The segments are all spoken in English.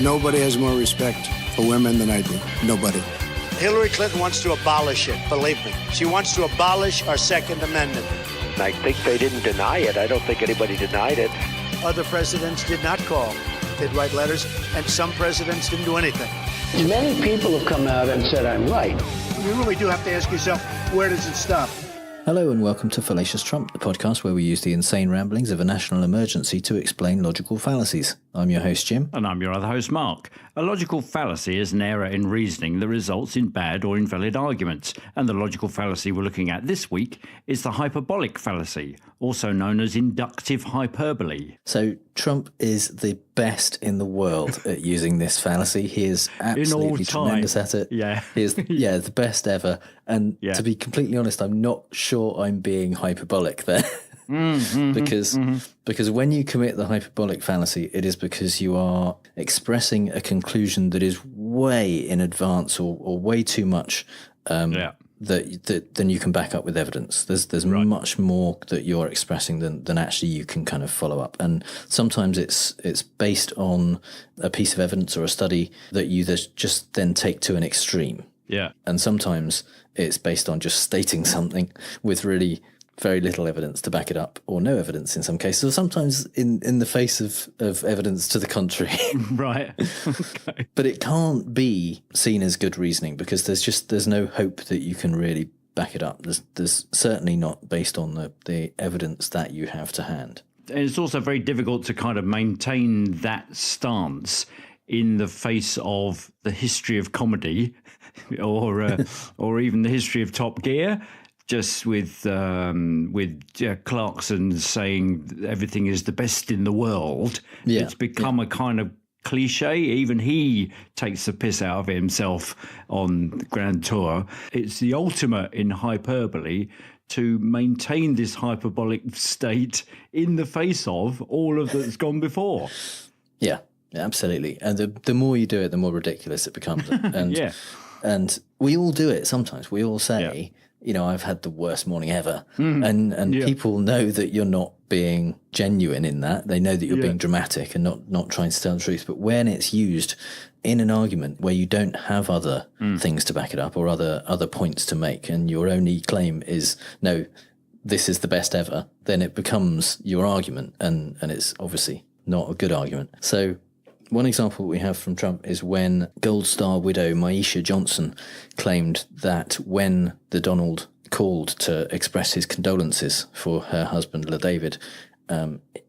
Nobody has more respect for women than I do. Nobody. Hillary Clinton wants to abolish it, believe me. She wants to abolish our Second Amendment. I think they didn't deny it. I don't think anybody denied it. Other presidents did not call. They'd write letters, and some presidents didn't do anything. Many people have come out and said I'm right. You really do have to ask yourself, where does it stop? Hello and welcome to Fallacious Trump, the podcast where we use the insane ramblings of a national emergency to explain logical fallacies. I'm your host, Jim. And I'm your other host, Mark. A logical fallacy is an error in reasoning that results in bad or invalid arguments. And the logical fallacy we're looking at this week is the hyperbolic fallacy, also known as inductive hyperbole. So Trump is the best in the world at using this fallacy. He is absolutely tremendous at it. Yeah. He is the best ever. And to be completely honest, I'm not sure I'm being hyperbolic there. Because when you commit the hyperbolic fallacy, it is because you are expressing a conclusion that is way in advance or way too much that than you can back up with evidence. There's much more that you're expressing than actually you can kind of follow up. And sometimes it's based on a piece of evidence or a study that you just then take to an extreme. Yeah. And sometimes it's based on just stating something with really very little evidence to back it up, or no evidence in some cases, or sometimes in the face of evidence to the contrary. Right. Okay. But it can't be seen as good reasoning because there's no hope that you can really back it up. There's certainly not based on the evidence that you have to hand. And it's also very difficult to kind of maintain that stance in the face of the history of comedy or even the history of Top Gear. Just with Clarkson saying everything is the best in the world, it's become a kind of cliche. Even he takes the piss out of himself on the Grand Tour. It's the ultimate in hyperbole to maintain this hyperbolic state in the face of all of that's gone before. Yeah, absolutely. And the more you do it, the more ridiculous it becomes. And and we all do it sometimes. We all say, I've had the worst morning ever. And people know that you're not being genuine in that. They know that you're being dramatic and not trying to tell the truth. But when it's used in an argument where you don't have other things to back it up or other points to make, and your only claim is, no, this is the best ever, then it becomes your argument. And it's obviously not a good argument. So one example we have from Trump is when Gold Star widow Maisha Johnson claimed that when the Donald called to express his condolences for her husband, LaDavid,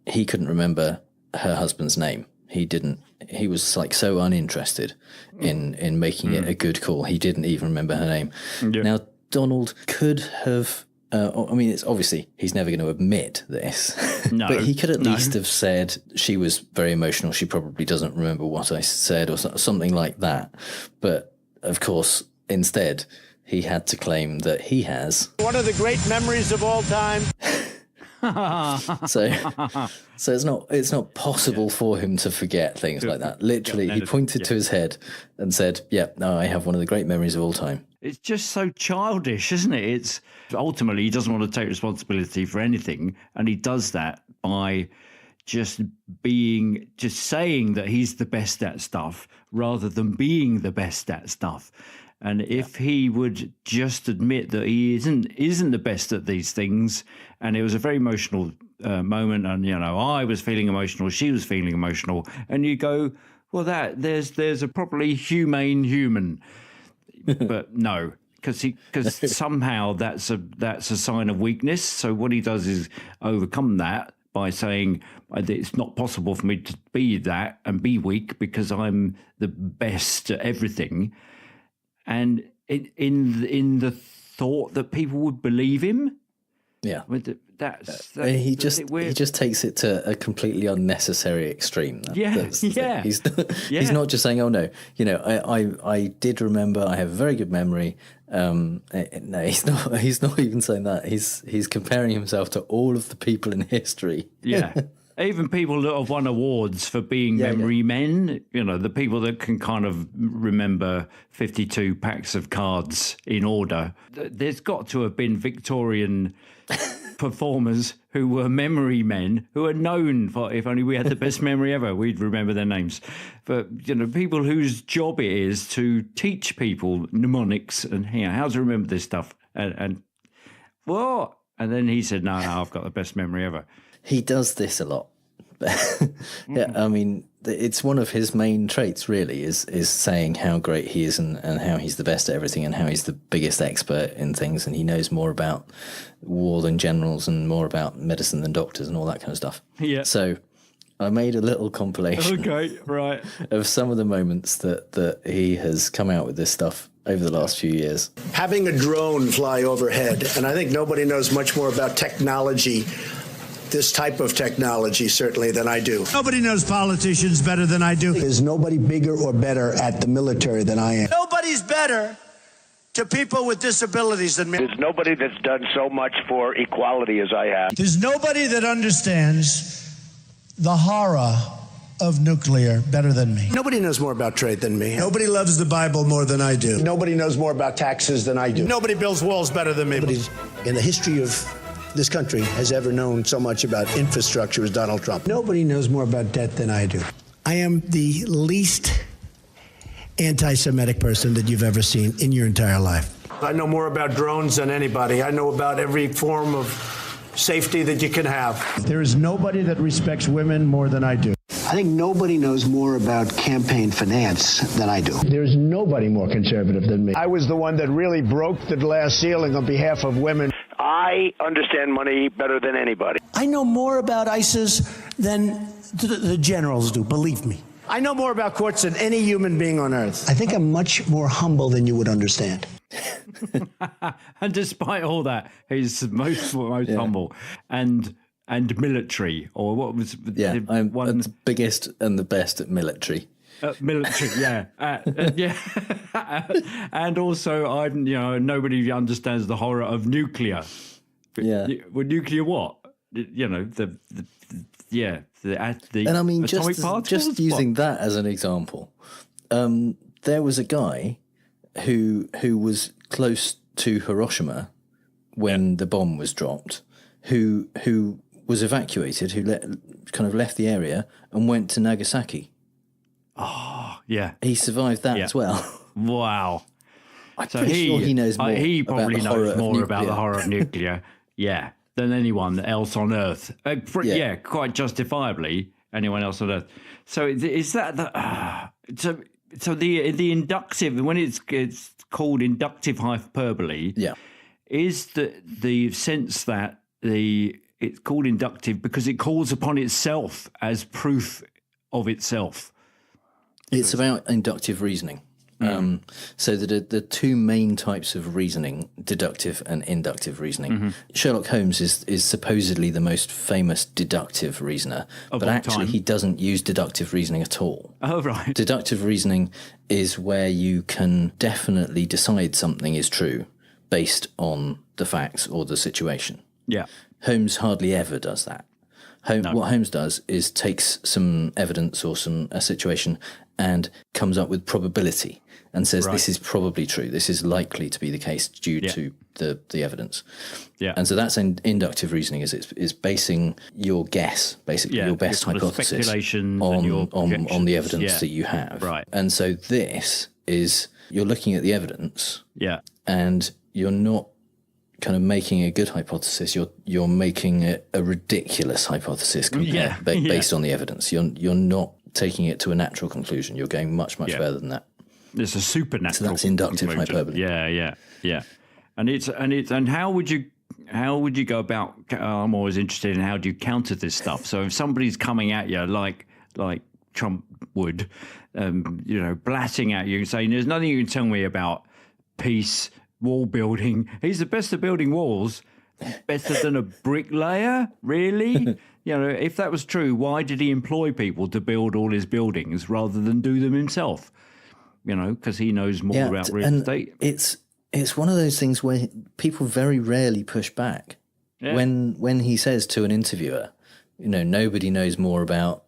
he couldn't remember her husband's name. He was like so uninterested in making it a good call. He didn't even remember her name. Yeah. Now, Donald could have... it's obviously he's never going to admit this, but he could at least have said she was very emotional. She probably doesn't remember what I said or something like that. But of course, instead, he had to claim that he has one of the great memories of all time. So it's not possible for him to forget things like that. Literally, he pointed to his head and said, I have one of the great memories of all time. It's just so childish, isn't it? It's ultimately he doesn't want to take responsibility for anything, and he does that by just saying that he's the best at stuff rather than being the best at stuff. And if he would just admit that he isn't the best at these things, and it was a very emotional moment, and I was feeling emotional, she was feeling emotional, and you go, well, there's a properly humane human. But no, because somehow that's a sign of weakness. So what he does is overcome that by saying it's not possible for me to be that and be weak because I'm the best at everything. And in the thought that people would believe him. Yeah. He just takes it to a completely unnecessary extreme. He's not just saying, oh no, I did remember, I have a very good memory. No, he's not even saying that. He's comparing himself to all of the people in history. Yeah. Even people that have won awards for being memory men, the people that can kind of remember 52 packs of cards in order. There's got to have been Victorian performers who were memory men, who are known for, if only we had the best memory ever, we'd remember their names. But, you know, people whose job it is to teach people mnemonics and how to remember this stuff. And what? And then he said, no, I've got the best memory ever. He does this a lot. Yeah, I mean, it's one of his main traits, really, is saying how great he is and how he's the best at everything and how he's the biggest expert in things and he knows more about war than generals and more about medicine than doctors and all that kind of stuff. Yeah. So I made a little compilation of some of the moments that he has come out with this stuff over the last few years. Having a drone fly overhead, and I think nobody knows much more about technology, this type of technology, certainly, than I do. Nobody knows politicians better than I do. There's nobody bigger or better at the military than I am. Nobody's better to people with disabilities than me. There's nobody that's done so much for equality as I have. There's nobody that understands the horror of nuclear better than me. Nobody knows more about trade than me. Nobody loves the Bible more than I do. Nobody knows more about taxes than I do. Nobody builds walls better than me. Nobody in the history of this country has ever known so much about infrastructure as Donald Trump. Nobody knows more about debt than I do. I am the least anti-Semitic person that you've ever seen in your entire life. I know more about drones than anybody. I know about every form of safety that you can have. There is nobody that respects women more than I do. I think nobody knows more about campaign finance than I do. There's nobody more conservative than me. I was the one that really broke the glass ceiling on behalf of women. I understand money better than anybody. I know more about ISIS than the generals do, believe me. I know more about courts than any human being on earth. I think I'm much more humble than you would understand. And despite all that, he's most humble and military, or what was I'm the biggest and the best at military. Military, yeah. And also, nobody understands the horror of nuclear. Yeah. Well, nuclear what? You know, the and I mean, atomic particles? just using that as an example, there was a guy who was close to Hiroshima when the bomb was dropped, who was evacuated, who left the area and went to Nagasaki. Oh, yeah. He survived that as well. Wow. I'm pretty sure he knows more. He probably knows more about the horror of nuclear, than anyone else on Earth. Quite justifiably, anyone else on Earth. So is that so the inductive, when it's called inductive hyperbole, is the sense that it's called inductive because it calls upon itself as proof of itself. It's about inductive reasoning. So the two main types of reasoning, deductive and inductive reasoning. Mm-hmm. Sherlock Holmes is supposedly the most famous deductive reasoner, but actually he doesn't use deductive reasoning at all. Oh, right. Deductive reasoning is where you can definitely decide something is true based on the facts or the situation. Yeah. Holmes hardly ever does that. What Holmes does is takes some evidence or a situation and comes up with probability and says this is probably true. This is likely to be the case due to the evidence. Yeah. And so that's inductive reasoning. Is basing your guess, basically your best hypothesis on the evidence that you have. Right. And so this is you're looking at the evidence. Yeah. And you're not kind of making a good hypothesis, you're making a ridiculous hypothesis based on the evidence. You're not taking it to a natural conclusion. You're going much further than that. It's a supernatural. So that's inductive conclusion. hyperbole. Yeah. And how would you go about? I'm always interested in how do you counter this stuff. So if somebody's coming at you like Trump would, blatting at you and saying, "There's nothing you can tell me about peace." Wall building. He's the best at building walls. Better than a bricklayer? Really? If that was true, why did he employ people to build all his buildings rather than do them himself? Because he knows more about real estate. It's one of those things where people very rarely push back. Yeah. When he says to an interviewer, nobody knows more about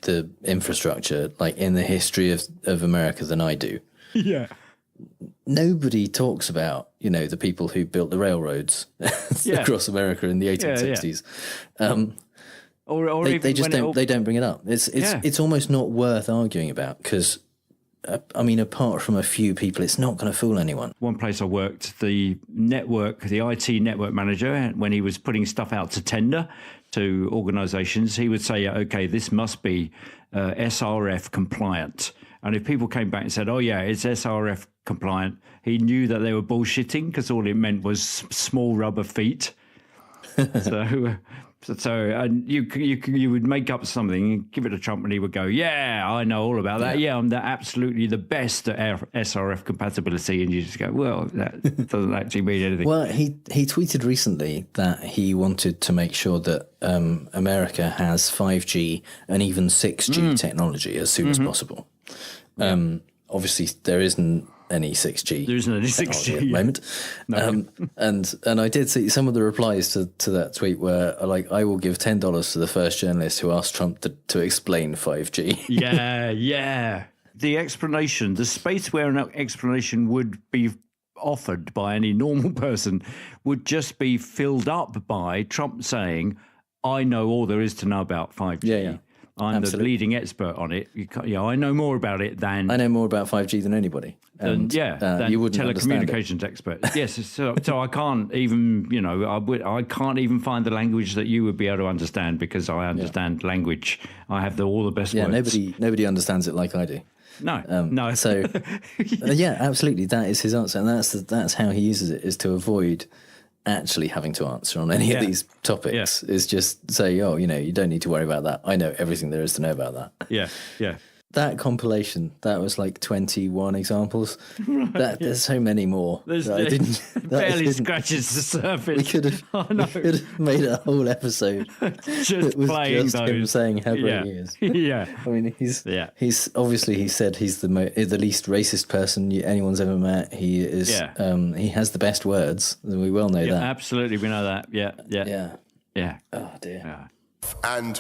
the infrastructure, like in the history of America than I do. Yeah. nobody talks about, the people who built the railroads across America in the 1860s. Or they just don't. They don't bring it up. It's almost not worth arguing about because, apart from a few people, it's not going to fool anyone. One place I worked, the IT network manager, when he was putting stuff out to tender to organisations, he would say, "Okay, this must be SRF compliant." And if people came back and said, "Oh yeah, it's SRF compliant," he knew that they were bullshitting because all it meant was small rubber feet. So and you would make up something and give it to Trump, and he would go, "Yeah, I know all about that. Yeah, I'm absolutely the best at SRF compatibility." And you just go, "Well, that doesn't actually mean anything." Well, he tweeted recently that he wanted to make sure that America has 5G and even 6G technology as soon as possible. Obviously, there isn't any 6G. There isn't any 6G at the moment. No. And I did see some of the replies to that tweet were like, "I will give $10 to the first journalist who asked Trump to explain 5G." Yeah. The explanation, the space where an explanation would be offered by any normal person would just be filled up by Trump saying, "I know all there is to know about 5G. Yeah. I'm Absolutely. the leading expert on it. I know more about it than... I know more about 5G than anybody. Than you wouldn't telecommunications expert. Yes, so I can't even, I can't even find the language that you would be able to understand because I understand language. I have all the best words. Nobody understands it like I do. No. So, absolutely, that is his answer, and that's how he uses it, is to avoid actually having to answer on any of these topics. Is just say, you don't need to worry about that. I know everything there is to know about that. Yeah. That compilation, that was like 21 examples. There's so many more. Barely scratches the surface. We could have made a whole episode just playing those. Him saying how great he is. Yeah. I mean, he's obviously, he said he's the least racist person anyone's ever met. He is. He has the best words. We well know that. Absolutely, we know that. Yeah. Oh dear. Yeah. And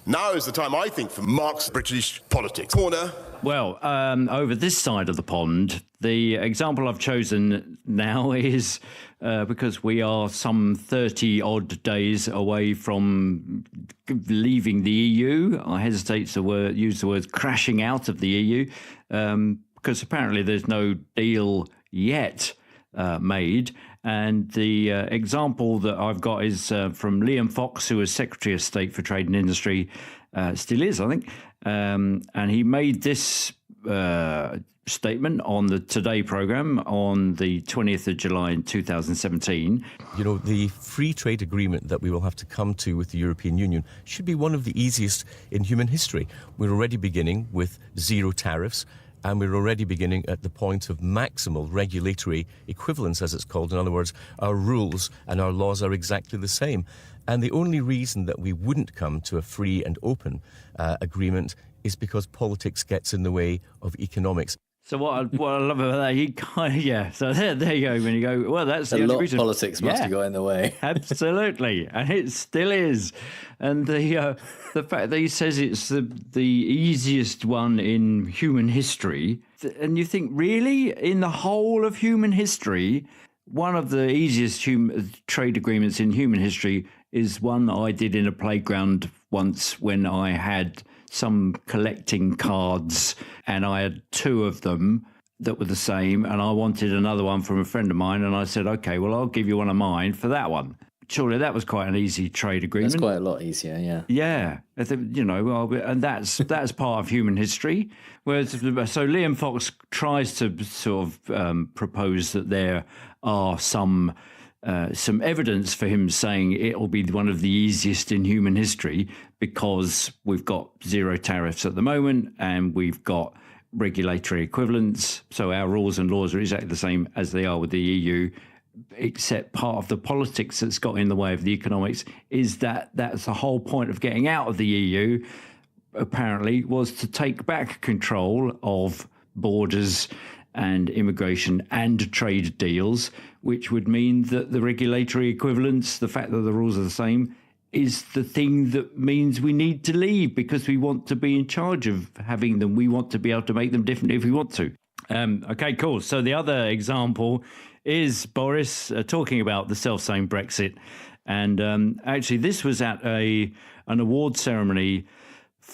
now is the time, I think, for Mark's British politics corner. Well, over this side of the pond, the example I've chosen now is because we are some 30-odd days away from leaving the EU. I hesitate to use the word crashing out of the EU because apparently there's no deal yet made. And the example that I've got is from Liam Fox, who was Secretary of State for Trade and Industry, still is, I think. And he made this statement on the Today programme on the 20th of July in 2017. The free trade agreement that we will have to come to with the European Union should be one of the easiest in human history. We're already beginning with zero tariffs. And we're already beginning at the point of maximal regulatory equivalence, as it's called. In other words, our rules and our laws are exactly the same. And the only reason that we wouldn't come to a free and open agreement is because politics gets in the way of economics. So what I love about that, so there you go. When you go, well, that's a the lot reason. Of politics must have got in the way. Absolutely, and it still is. And the fact that he says it's the easiest one in human history, and you think, really, in the whole of human history, one of the easiest trade agreements in human history is one that I did in a playground once when I had some collecting cards and I had two of them that were the same and I wanted another one from a friend of mine and I said, okay, well, I'll give you one of mine for that one. Surely that was quite an easy trade agreement. That's quite a lot easier, yeah. Yeah, and that's part of human history. So Liam Fox tries to sort of propose that there are some evidence for him saying it'll be one of the easiest in human history because we've got zero tariffs at the moment and we've got regulatory equivalence. So our rules and laws are exactly the same as they are with the EU, except part of the politics that's got in the way of the economics is that's the whole point of getting out of the EU, apparently, was to take back control of borders and immigration and trade deals, which would mean that the regulatory equivalence, the fact that the rules are the same, is the thing that means we need to leave because we want to be in charge of having them. We want to be able to make them different if we want to. Okay, cool. So the other example is Boris talking about the self-same Brexit. And actually, this was at an award ceremony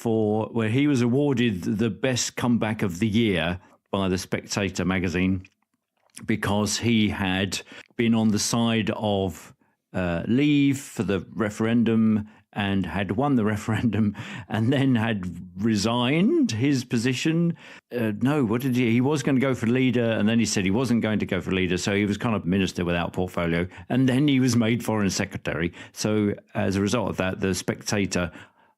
where he was awarded the best comeback of the year by The Spectator magazine, because he had been on the side of leave for the referendum and had won the referendum, and then had resigned his position. He was going to go for leader, and then he said he wasn't going to go for leader, so he was kind of minister without portfolio, and then he was made foreign secretary. So as a result of that, The Spectator,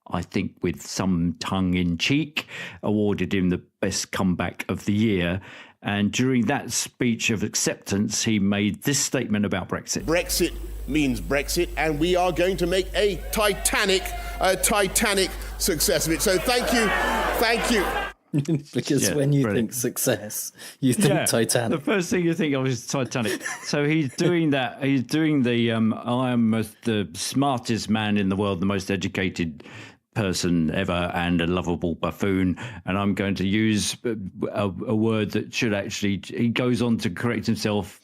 I think with some tongue-in-cheek, awarded him the best comeback of the year. And during that speech of acceptance, he made this statement about Brexit. Brexit means Brexit, and we are going to make a titanic success of it. So thank you. Because when you think success, you think Titanic. The first thing you think of is Titanic. So he's doing that. He's doing the I am the smartest man in the world, the most educated person ever, and a lovable buffoon, and I'm going to use a word that should actually, he goes on to correct himself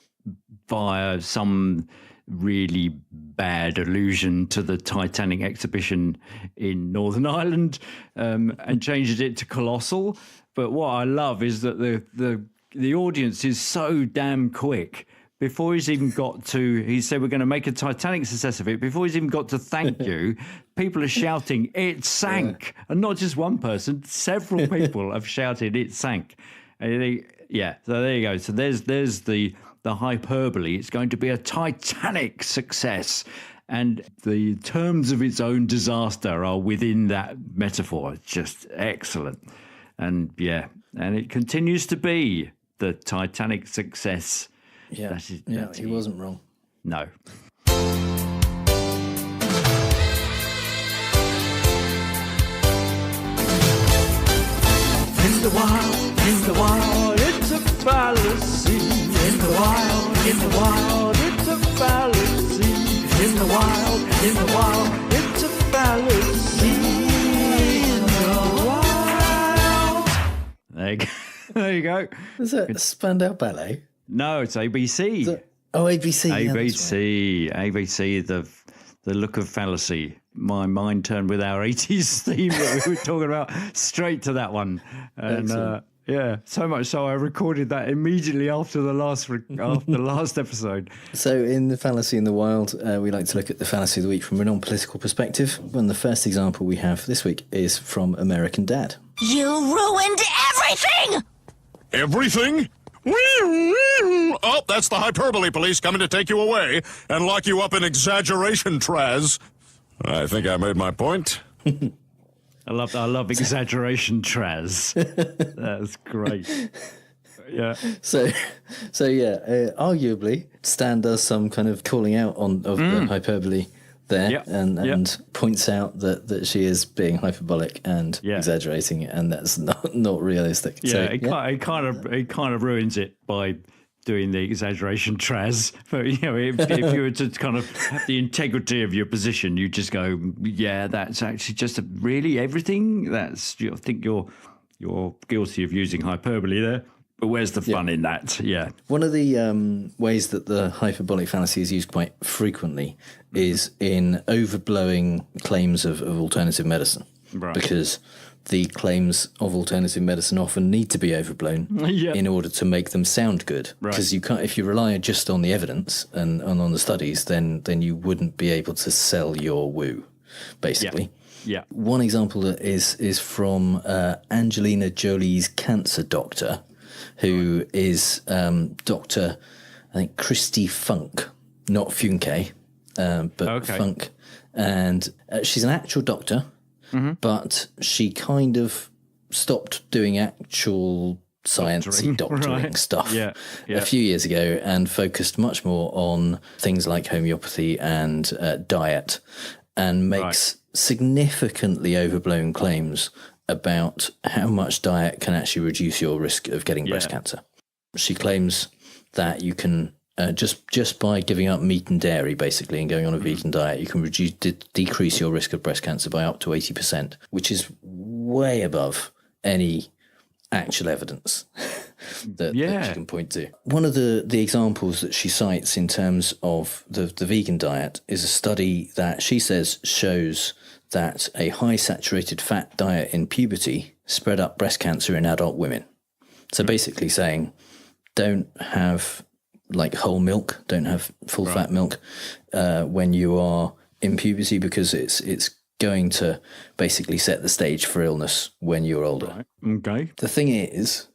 via some really bad allusion to the Titanic exhibition in Northern Ireland, and changes it to colossal. But what I love is that the audience is so damn quick. Before he's even got to, he said, we're going to make a Titanic success of it. Before he's even got to thank you, people are shouting, it sank. Yeah. And not just one person, several people have shouted, it sank. And you think, so there you go. So there's the hyperbole. It's going to be a Titanic success. And the terms of its own disaster are within that metaphor. It's just excellent. And and it continues to be the Titanic success. Yeah, he wasn't wrong. No. In the wild, it's a fallacy. In the wild, it's a fallacy. In the wild, it's a fallacy. In the wild. There you go. Is it Spandau Ballet? No, it's ABC. ABC. ABC. Yeah, ABC. The look of fallacy. My mind turned with our 80s theme that we were talking about straight to that one. And so much so I recorded that immediately after the last episode. So in the Fallacy in the Wild, we like to look at the fallacy of the week from a non-political perspective. And the first example we have this week is from American Dad. You ruined everything! Everything? Oh, that's the hyperbole police coming to take you away and lock you up in exaggeration, Traz. I think I made my point. I love exaggeration, Traz. That's great. Yeah. So arguably, Stan does some kind of calling out of the hyperbole there, and points out that she is being hyperbolic and exaggerating, and that's not realistic. Yeah, so, it kind of ruins it by doing the exaggeration, Traz. But if you were to kind of have the integrity of your position, you just go, that's actually just really everything. I think you're guilty of using hyperbole there. But where's the fun in that? Yeah. One of the ways that the hyperbolic fallacy is used quite frequently is in overblowing claims of alternative medicine. Right. Because the claims of alternative medicine often need to be overblown in order to make them sound good. Because you can't, if you rely just on the evidence and on the studies, then you wouldn't be able to sell your woo, basically. Yeah. One example is from Angelina Jolie's cancer doctor, who is Dr. I think Christy Funk, not Funke, but Funk. And she's an actual doctor, but she kind of stopped doing actual sciencey doctoring stuff a few years ago and focused much more on things like homeopathy and diet, and makes significantly overblown claims about how much diet can actually reduce your risk of getting breast cancer. She claims that you can, just by giving up meat and dairy, basically, and going on a vegan diet, you can decrease your risk of breast cancer by up to 80%, which is way above any actual evidence. that she can point to. One of the examples that she cites in terms of the vegan diet is a study that she says shows that a high saturated fat diet in puberty spread up breast cancer in adult women. So basically saying, don't have like whole milk, don't have full fat milk when you are in puberty, because it's going to basically set the stage for illness when you're older. Right. Okay. The thing is,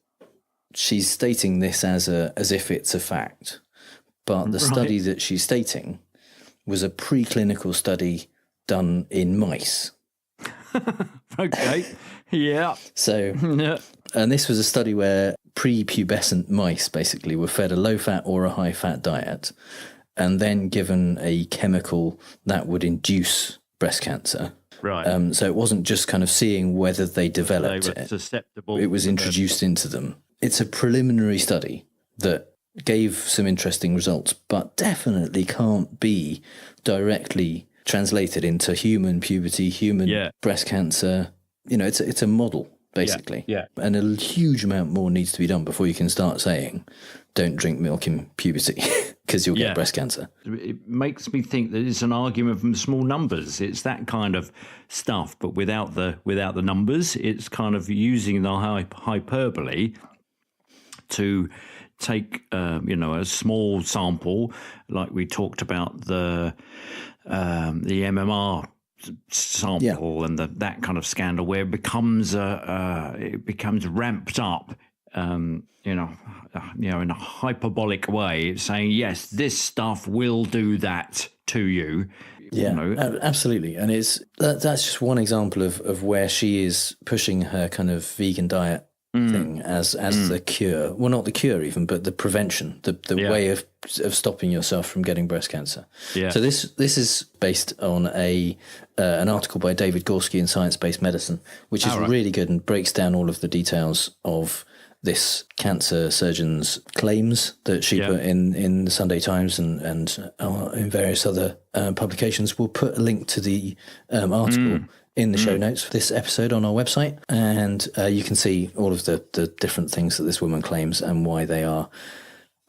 she's stating this as if it's a fact, but the study that she's stating was a preclinical study done in mice. Okay. Yeah. So, and this was a study where prepubescent mice basically were fed a low-fat or a high-fat diet and then given a chemical that would induce breast cancer. Right. So it wasn't just kind of seeing whether they developed it. Susceptible. It was introduced into them. It's a preliminary study that gave some interesting results, but definitely can't be directly translated into human puberty, human breast cancer. You know, it's a model, basically. Yeah. And a huge amount more needs to be done before you can start saying, don't drink milk in puberty because you'll get breast cancer. It makes me think that it's an argument from small numbers. It's that kind of stuff, but without the numbers. It's kind of using the hyperbole to take, a small sample, like we talked about the MMR sample and that kind of scandal, where it becomes ramped up. In a hyperbolic way, it's saying, yes, this stuff will do that to you. Yeah, absolutely. And that's just one example of where she is pushing her kind of vegan diet thing as the cure. Well, not the cure even, but the prevention, the way of stopping yourself from getting breast cancer. Yeah. So this is based on an article by David Gorski in Science-Based Medicine, which is really good and breaks down all of the details of this cancer surgeon's claims that she put in the Sunday Times and in various other publications. We'll put a link to the article in the show notes for this episode on our website, and you can see all of the different things that this woman claims and why they are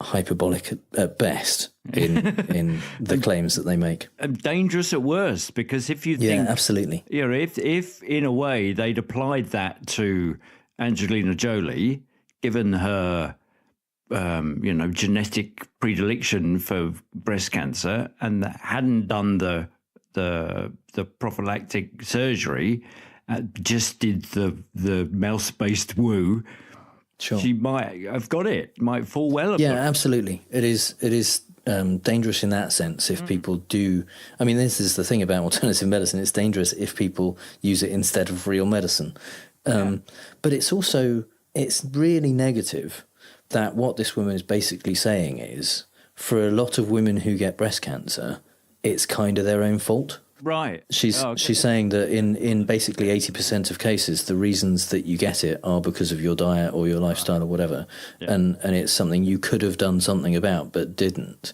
hyperbolic at best in the claims that they make. Dangerous at worst, because if you think... Yeah, absolutely. If in a way they'd applied that to Angelina Jolie, given her, genetic predilection for breast cancer, and hadn't done the prophylactic surgery, just did the mouse-based woo, sure, she might have got it. Might fall well. Yeah, absolutely. It is dangerous in that sense if people do. I mean, this is the thing about alternative medicine. It's dangerous if people use it instead of real medicine. But it's really negative that what this woman is basically saying is, for a lot of women who get breast cancer, it's kind of their own fault. Right. She's saying that in basically 80% of cases, the reasons that you get it are because of your diet or your lifestyle or whatever. Yeah. And it's something you could have done something about but didn't,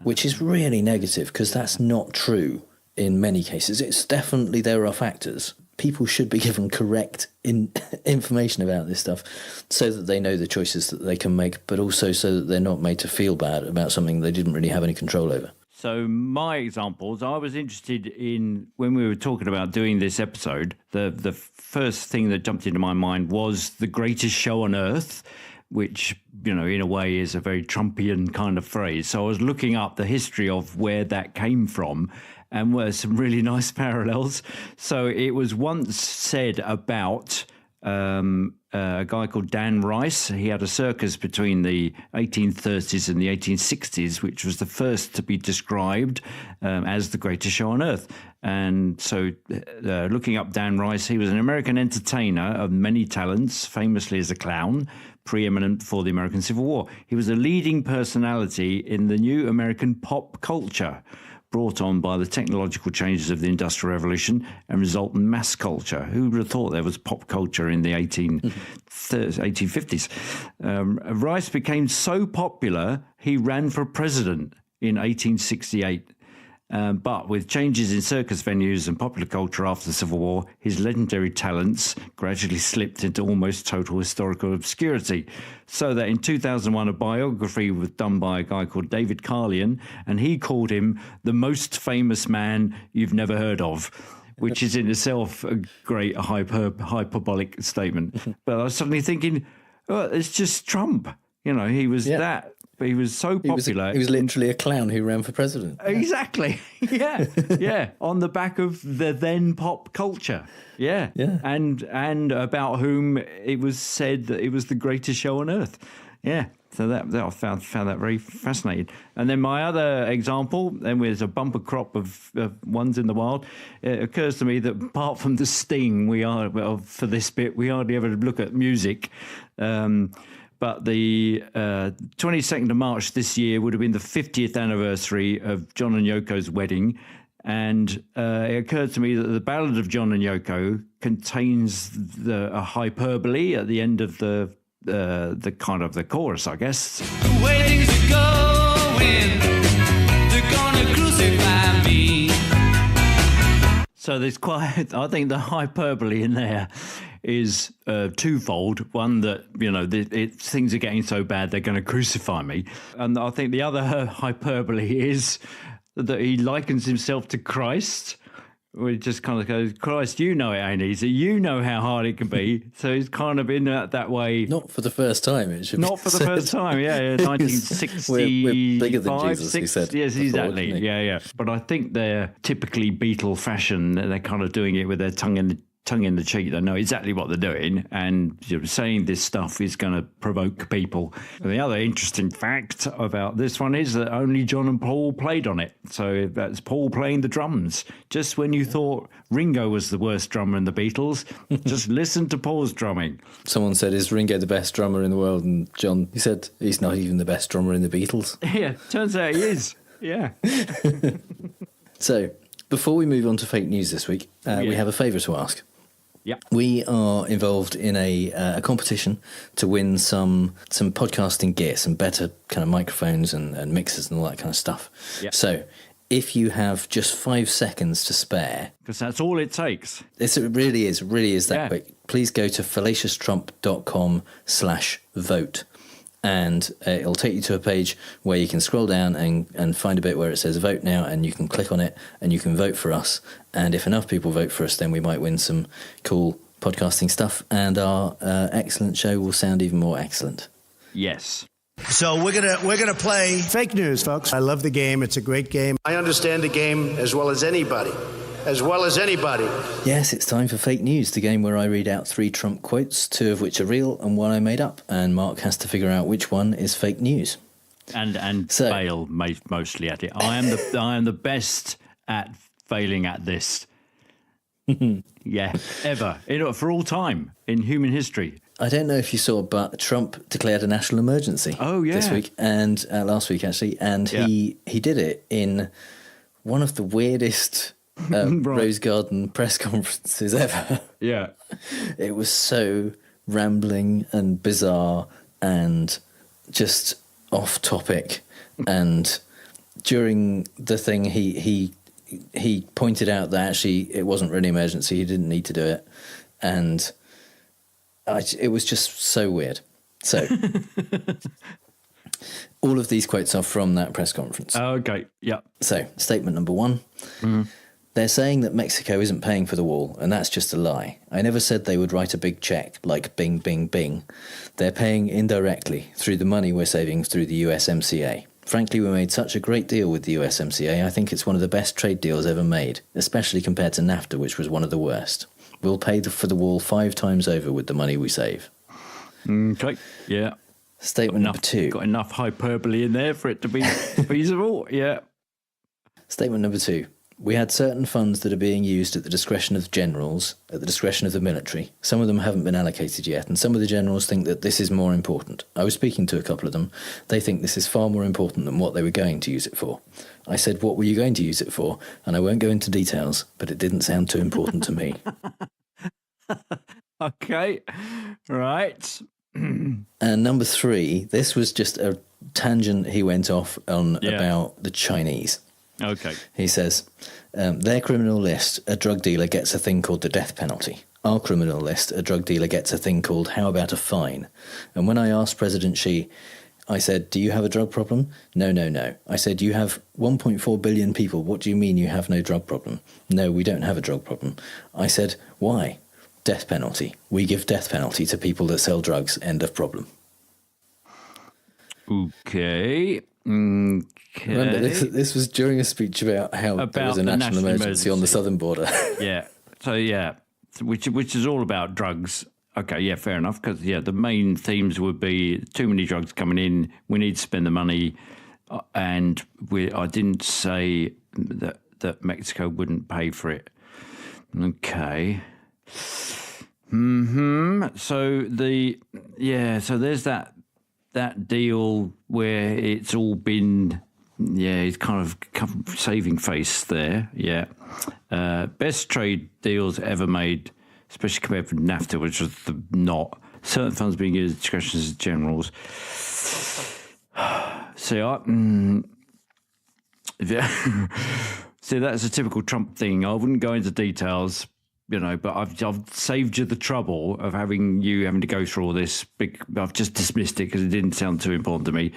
which is really negative, because that's not true in many cases. It's definitely, there are factors. People should be given correct information about this stuff so that they know the choices that they can make, but also so that they're not made to feel bad about something they didn't really have any control over. So my examples, I was interested in, when we were talking about doing this episode, the first thing that jumped into my mind was the greatest show on earth, which, in a way is a very Trumpian kind of phrase. So I was looking up the history of where that came from, and were some really nice parallels. So it was once said about a guy called Dan Rice. He had a circus between the 1830s and the 1860s, which was the first to be described as the greatest show on earth. And so looking up Dan Rice, he was an American entertainer of many talents, famously as a clown, preeminent for the American Civil War. He was a leading personality in the new American pop culture, brought on by the technological changes of the Industrial Revolution and resultant mass culture. Who would have thought there was pop culture in the 1850s? Rice became so popular, he ran for president in 1868. But with changes in circus venues and popular culture after the Civil War, his legendary talents gradually slipped into almost total historical obscurity. So that in 2001, a biography was done by a guy called David Carlian, and he called him the most famous man you've never heard of, which is in itself a great hyperbolic statement. But I was suddenly thinking, oh, it's just Trump. You know, he was that. But he was so popular. He was literally a clown who ran for president. Exactly. Yeah. Yeah. On the back of the then pop culture. Yeah. Yeah. And about whom it was said that it was the greatest show on earth. Yeah. So that I found that very fascinating. And then my other example, then there's a bumper crop of ones in the wild. It occurs to me that apart from the sting, for this bit, we hardly ever look at music. But the 22nd of March this year would have been the 50th anniversary of John and Yoko's wedding. And it occurred to me that the Ballad of John and Yoko contains a hyperbole at the end of the kind of the chorus, I guess. The way things are going, they're gonna crucify me. So there's I think the hyperbole in there is twofold. One, that, you know, things are getting so bad they're going to crucify me. And I think the other hyperbole is that he likens himself to Christ. We just kind of goes, Christ, you know it ain't easy. You know how hard it can be. So he's kind of in that way. Not for the first time, it should Not be for the said. first time, yeah. 1965. We're bigger than Jesus, he said. Yes, before, exactly. didn't he? Yeah. But I think they're typically Beatle fashion. They're kind of doing it with their tongue in the cheek. They know exactly what they're doing, and saying this stuff is going to provoke people. And the other interesting fact about this one is that only John and Paul played on it. So that's Paul playing the drums. Just when you thought Ringo was the worst drummer in the Beatles, just listen to Paul's drumming. Someone said, is Ringo the best drummer in the world? And John, he said, he's not even the best drummer in the Beatles. Yeah, turns out he is. Yeah. So, before we move on to fake news this week, we have a favour to ask. Yeah, we are involved in a competition to win some podcasting gear, some better kind of microphones and mixers and all that kind of stuff. Yeah. So, if you have just 5 seconds to spare, because that's all it takes. It really is that quick. Please go to fallaciostrump.com/vote. And it'll take you to a page where you can scroll down and find a bit where it says vote now, and you can click on it and you can vote for us. And if enough people vote for us, then we might win some cool podcasting stuff, and our excellent show will sound even more excellent. Yes. So we're gonna play fake news, folks. I love the game. It's a great game. I understand the game as well as anybody. Yes, it's time for Fake News, the game where I read out 3 Trump quotes, 2 of which are real and 1 I made up, and Mark has to figure out which one is fake news. And fail mostly at it. I am the best at failing at this. Yeah, ever, for all time in human history. I don't know if you saw, but Trump declared a national emergency. Oh yeah, this week and last week actually, and he did it in one of the weirdest Rose Garden press conferences ever. Yeah. It was so rambling and bizarre and just off topic. And during the thing, he pointed out that actually it wasn't really an emergency. He didn't need to do it. And it was just so weird. So all of these quotes are from that press conference. Okay. Yeah. So statement number 1. Mm-hmm. They're saying that Mexico isn't paying for the wall, and that's just a lie. I never said they would write a big check, like bing, bing, bing. They're paying indirectly through the money we're saving through the USMCA. Frankly, we made such a great deal with the USMCA, I think it's one of the best trade deals ever made, especially compared to NAFTA, which was one of the worst. We'll pay for the wall 5 times over with the money we save. Okay, yeah. Statement number 2. Got enough hyperbole in there for it to be feasible, yeah. Statement number 2. We had certain funds that are being used at the discretion of generals, at the discretion of the military. Some of them haven't been allocated yet, and some of the generals think that this is more important. I was speaking to a couple of them. They think this is far more important than what they were going to use it for. I said, what were you going to use it for? And I won't go into details, but it didn't sound too important to me. Okay, right. And number 3, this was just a tangent he went off on about the Chinese. Okay. He says, their criminal list, a drug dealer gets a thing called the death penalty. Our criminal list, a drug dealer gets a thing called how about a fine? And when I asked President Xi, I said, do you have a drug problem? No, no, no. I said, you have 1.4 billion people. What do you mean you have no drug problem? No, we don't have a drug problem. I said, why? Death penalty. We give death penalty to people that sell drugs. End of problem. Okay. Remember, this was during a speech about how there was a national emergency on the southern border. Yeah. So, yeah, which is all about drugs. Okay, yeah, fair enough. Because, the main themes would be too many drugs coming in. We need to spend the money. And I didn't say that Mexico wouldn't pay for it. Okay. So so there's that deal where it's all been, he's kind of saving face there. Yeah. Best trade deals ever made, especially compared with NAFTA, which was not. Certain funds being used at discretion as generals. See, that's a typical Trump thing. I wouldn't go into details, but I've saved you the trouble of having to go through all this. I've just dismissed it because it didn't sound too important to me.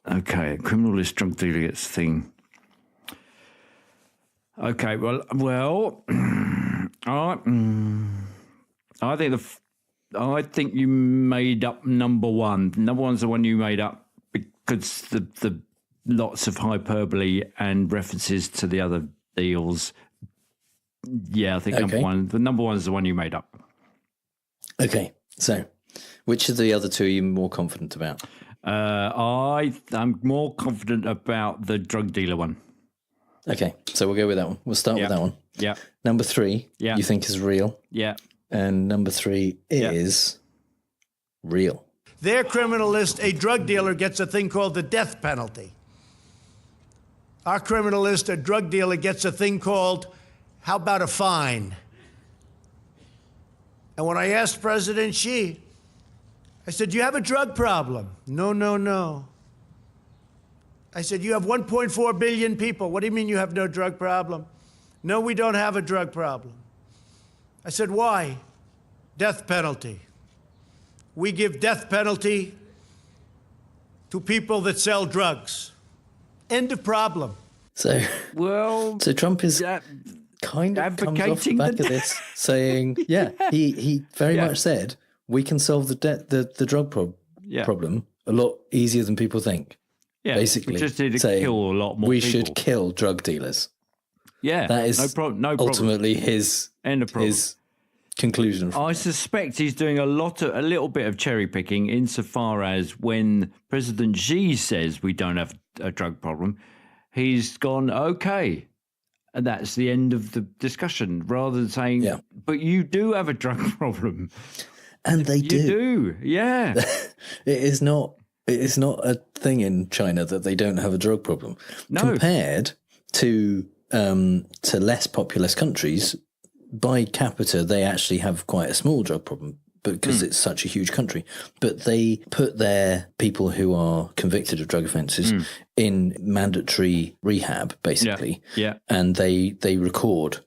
Okay, criminal list drug dealer gets the thing. Okay, well, I think you made up number one. Number one's the one you made up because the lots of hyperbole and references to the other deals. Yeah, I think number one. The number one is the one you made up. Okay, so which of the other two are you more confident about? I'm more confident about the drug dealer one. Okay, so we'll go with that one. We'll start with that one. Yeah. Number 3, you think is real. Yeah. And number 3 is real. Their criminal list, a drug dealer gets a thing called the death penalty. Our criminal list, a drug dealer gets a thing called, how about a fine? And when I asked President Xi, I said, do you have a drug problem? No, no, no. I said, you have 1.4 billion people. What do you mean you have no drug problem? No, we don't have a drug problem. I said, why? Death penalty. We give death penalty to people that sell drugs. End of problem. So Trump is kind of comes off the back of this saying, he very much said, we can solve the drug problem a lot easier than people think. Yeah, basically, we just need to kill a lot more we people. should kill drug dealers. Yeah, that is no problem. Ultimately, his conclusion. I suspect he's doing a little bit of cherry picking insofar as when President Xi says we don't have a drug problem, he's gone okay, and that's the end of the discussion. Rather than saying, but you do have a drug problem, and they do. You do, yeah. It is not a thing in China that they don't have a drug problem. No. Compared to less populous countries, by capita, they actually have quite a small drug problem because it's such a huge country. But they put their people who are convicted of drug offences in mandatory rehab, basically. Yeah. And they record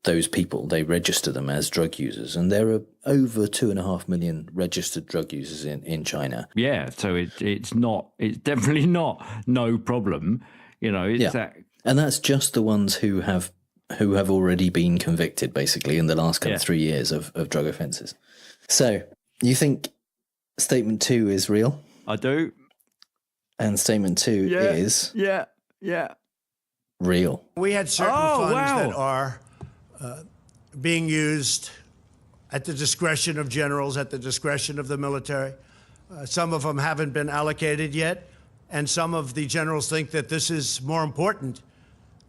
those people, they register them as drug users, and there are over 2.5 million registered drug users in China. Yeah, so it's definitely not no problem. And that's just the ones who have already been convicted, basically, in the last 3 years of drug offences. So you think statement 2 is real? I do. And statement 2 is real. We had certain funds that are being used at the discretion of generals, at the discretion of the military. Some of them haven't been allocated yet, and some of the generals think that this is more important.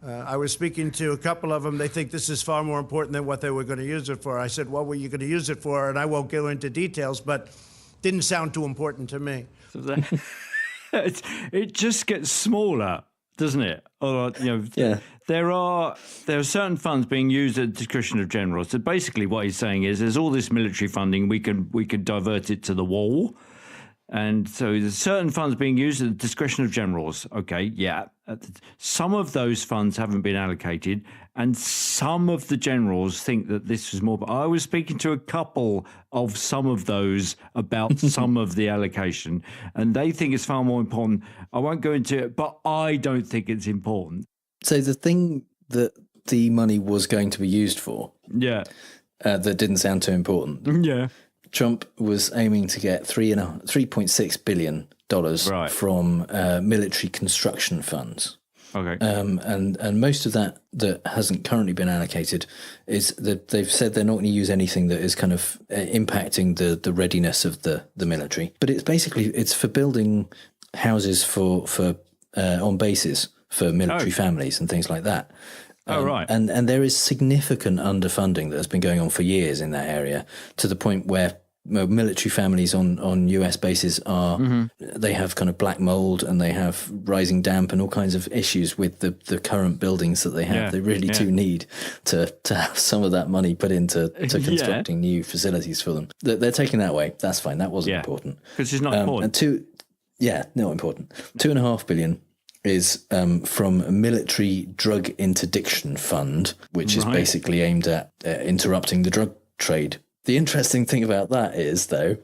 I was speaking to a couple of them. They think this is far more important than what they were going to use it for. I said, what were you going to use it for? And I won't go into details, but didn't sound too important to me. It just gets smaller, doesn't it? Or, there are certain funds being used at the discretion of generals. So basically what he's saying is there's all this military funding, we could divert it to the wall. And so there's certain funds being used at the discretion of generals. Okay, yeah. Some of those funds haven't been allocated, and some of the generals think that this was more. But I was speaking to a couple of some of those about some of the allocation, and they think it's far more important. I won't go into it, but I don't think it's important. So the thing that the money was going to be used for, that didn't sound too important. Yeah. Trump was aiming to get $3.6 billion from military construction funds. Okay. And most of that hasn't currently been allocated is that they've said they're not going to use anything that is kind of impacting the readiness of the military. But it's for building houses for on bases for military families and things like that. Right. And there is significant underfunding that has been going on for years in that area, to the point where military families on US bases they have kind of black mold and they have rising damp and all kinds of issues with the current buildings that they have. Yeah, they really do need to have some of that money put into constructing new facilities for them. They're taking that away. That's fine. That wasn't important. Because it's not important. And not important. $2.5 billion is from a military drug interdiction fund, which is basically aimed at interrupting the drug trade. The interesting thing about that is, though,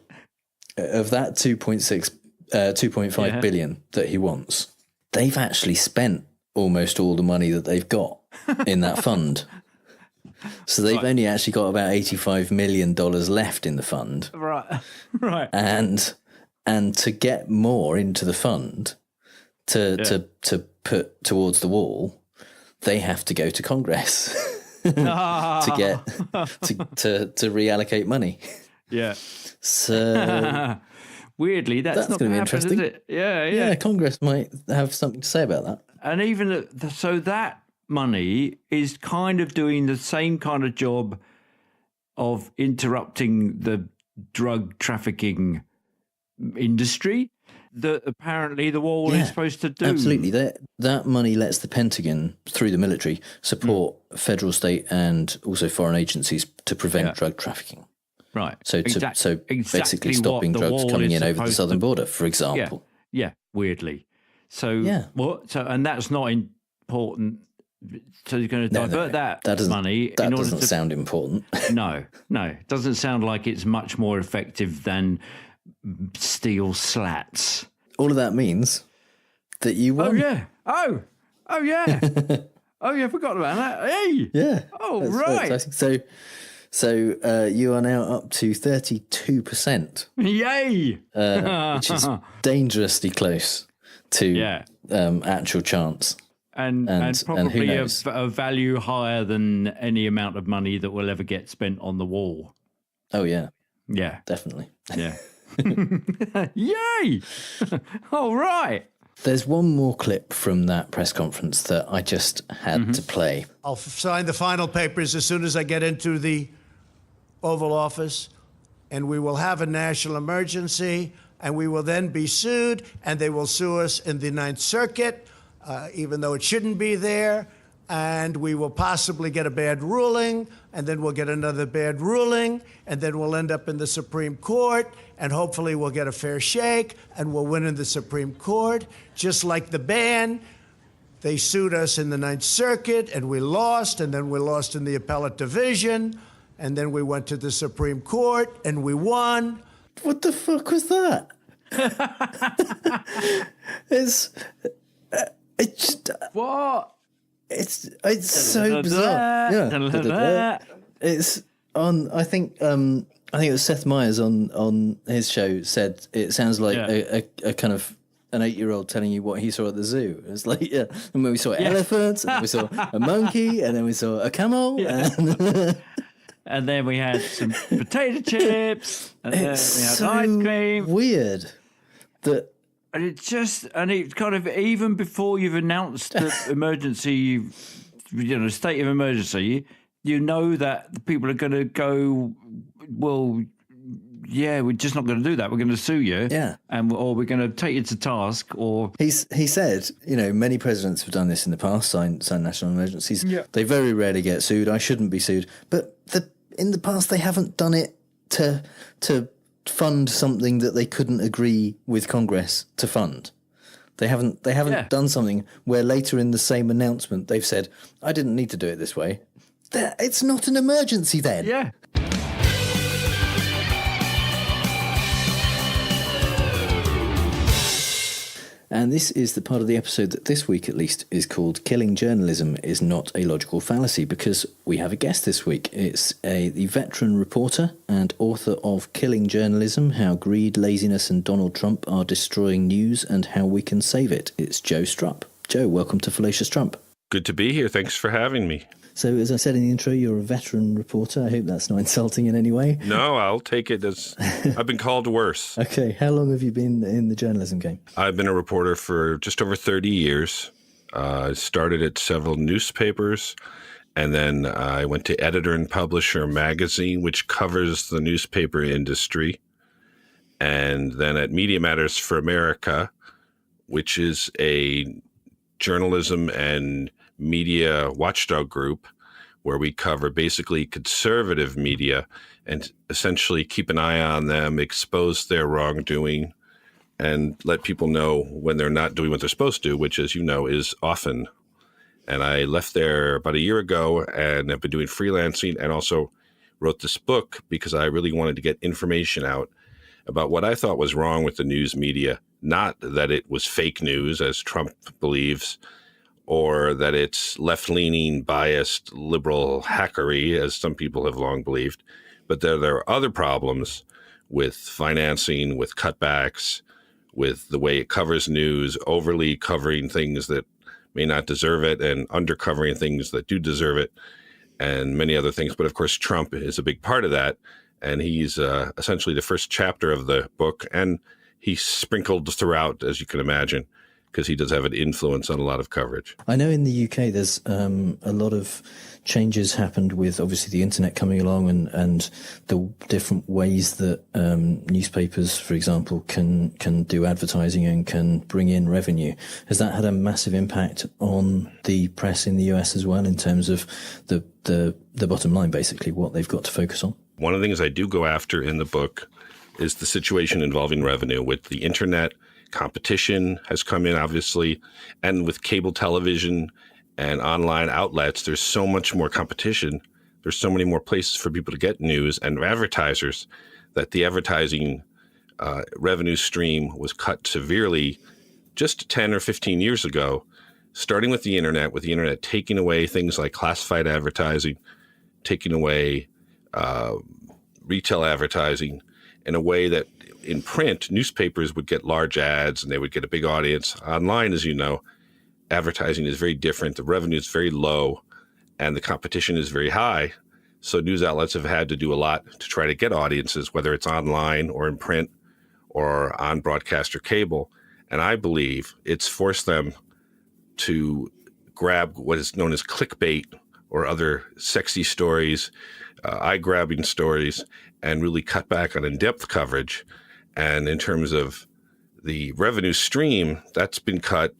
of that 2.5 billion that he wants, they've actually spent almost all the money that they've got in that fund. So they've only actually got about $85 million left in the fund. Right. And to get more into the fund to put towards the wall, they have to go to Congress to reallocate money. Yeah. So weirdly, that's not going to be happen, interesting. Is it? Yeah. Congress might have something to say about that. And even so, that money is kind of doing the same kind of job of interrupting the drug trafficking industry that apparently the wall is supposed to do. Absolutely. That money lets the Pentagon, through the military, support federal, state, and also foreign agencies to prevent drug trafficking. Right. So basically stopping drugs coming in over the southern border, for example. Yeah, weirdly. So and that's not important. So you're going to divert that money. That doesn't sound important. No. It doesn't sound like it's much more effective than steel slats. All of that means that you won. Oh yeah. I forgot about that. Hey. Yeah. Oh, that's right. So you are now up to 32%. Yay! Which is dangerously close to actual chance. And probably a value higher than any amount of money that will ever get spent on the wall. Oh, yeah. Yeah. Definitely. Yeah. Yay! All right. There's one more clip from that press conference that I just had to play. I'll sign the final papers as soon as I get into the Oval Office, and we will have a national emergency, and we will then be sued, and they will sue us in the Ninth Circuit, even though it shouldn't be there, and we will possibly get a bad ruling, and then we'll get another bad ruling, and then we'll end up in the Supreme Court, and hopefully we'll get a fair shake, and we'll win in the Supreme Court. Just like the ban, they sued us in the Ninth Circuit, and we lost, and then we lost in the appellate division, and then we went to the Supreme Court, and we won. What the fuck was that? It's what? It's so bizarre. Yeah. It's on. I think it was Seth Meyers on his show said it sounds like a kind of an 8-year-old telling you what he saw at the zoo. It's like and when we saw elephants, and then we saw a monkey, and then we saw a camel, and then we had some potato chips, and then we had so ice cream. Weird that. And it's kind of, even before you've announced the emergency, state of emergency, you know that the people are going to go, well, yeah, we're just not going to do that. We're going to sue you. Yeah. Or we're going to take you to task. Or he said, many presidents have done this in the past, signed national emergencies. Yeah. They very rarely get sued. I shouldn't be sued. But in the past, they haven't done it to fund something that they couldn't agree with Congress to fund. They haven't done something where later in the same announcement they've said, I didn't need to do it this way. It's not an emergency then. Yeah. And this is the part of the episode that this week, at least, is called Killing Journalism is Not a Logical Fallacy, because we have a guest this week. It's the veteran reporter and author of Killing Journalism, How Greed, Laziness and Donald Trump Are Destroying News and How We Can Save It. It's Joe Strupp. Joe, welcome to Fallacious Trump. Good to be here. Thanks for having me. So, as I said in the intro, you're a veteran reporter. I hope that's not insulting in any way. No, I'll take it as I've been called worse. Okay. How long have you been in the journalism game? I've been a reporter for just over 30 years. I started at several newspapers, and then I went to Editor and Publisher magazine, which covers the newspaper industry. And then at Media Matters for America, which is a journalism and media watchdog group where we cover basically conservative media and essentially keep an eye on them, expose their wrongdoing, and let people know when they're not doing what they're supposed to, which, as you know, is often. And I left there about a year ago and have been doing freelancing and also wrote this book because I really wanted to get information out about what I thought was wrong with the news media, not that it was fake news, as Trump believes, or that it's left-leaning, biased, liberal hackery, as some people have long believed. But there are other problems with financing, with cutbacks, with the way it covers news, overly covering things that may not deserve it and undercovering things that do deserve it, and many other things. But of course, Trump is a big part of that, and he's essentially the first chapter of the book, and he's sprinkled throughout, as you can imagine, because he does have an influence on a lot of coverage. I know in the UK there's a lot of changes happened with obviously the internet coming along and the different ways that newspapers, for example, can do advertising and can bring in revenue. Has that had a massive impact on the press in the US as well in terms of the bottom line, basically, what they've got to focus on? One of the things I do go after in the book is the situation involving revenue. With the internet, competition has come in, obviously, and with cable television and online outlets, there's so much more competition. There's so many more places for people to get news and advertisers that the advertising revenue stream was cut severely just 10 or 15 years ago, starting with the internet taking away things like classified advertising, taking away retail advertising in a way that in print, newspapers would get large ads and they would get a big audience. Online, as you know, advertising is very different. The revenue is very low and the competition is very high. So news outlets have had to do a lot to try to get audiences, whether it's online or in print or on broadcast or cable. And I believe it's forced them to grab what is known as clickbait or other sexy stories, eye-grabbing stories, and really cut back on in-depth coverage. And in terms of the revenue stream, that's been cut.